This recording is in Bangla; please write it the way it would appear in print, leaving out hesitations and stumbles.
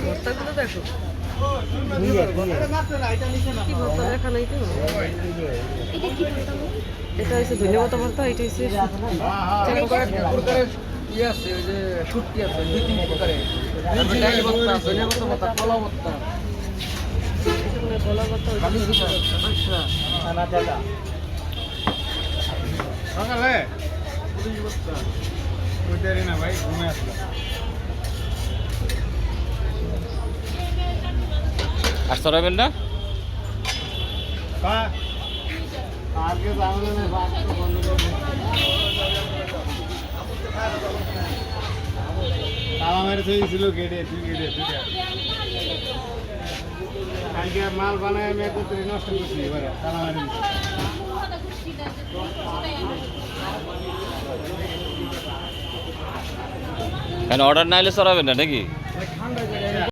ভর্তাগুলো দেখো কি ভর্তা দেখা নাই তো। এটা হচ্ছে ধন্যবাদ ভর্তা, এটা হচ্ছে ইয়ে আছে ওই যে শুটকি আছে 2-3 প্রকারের ধন্যবাদ ভর্তা কলা ভর্তা কলা ভর্তা। সকালে ওইটারই না ভাই ঘুমে আসলো। আর সরাবেন না আজকে জানলে না বন্ধ করবে। তালা মেরে ছিল গেটে তুই গেটে দুইটা কালকে মাল বানায় আমি একত্রে নষ্ট করছি এবারে তালা মেরে দিচ্ছি। কেন অর্ডার না এলে সরাবেন না নাকি? ঠান্ডা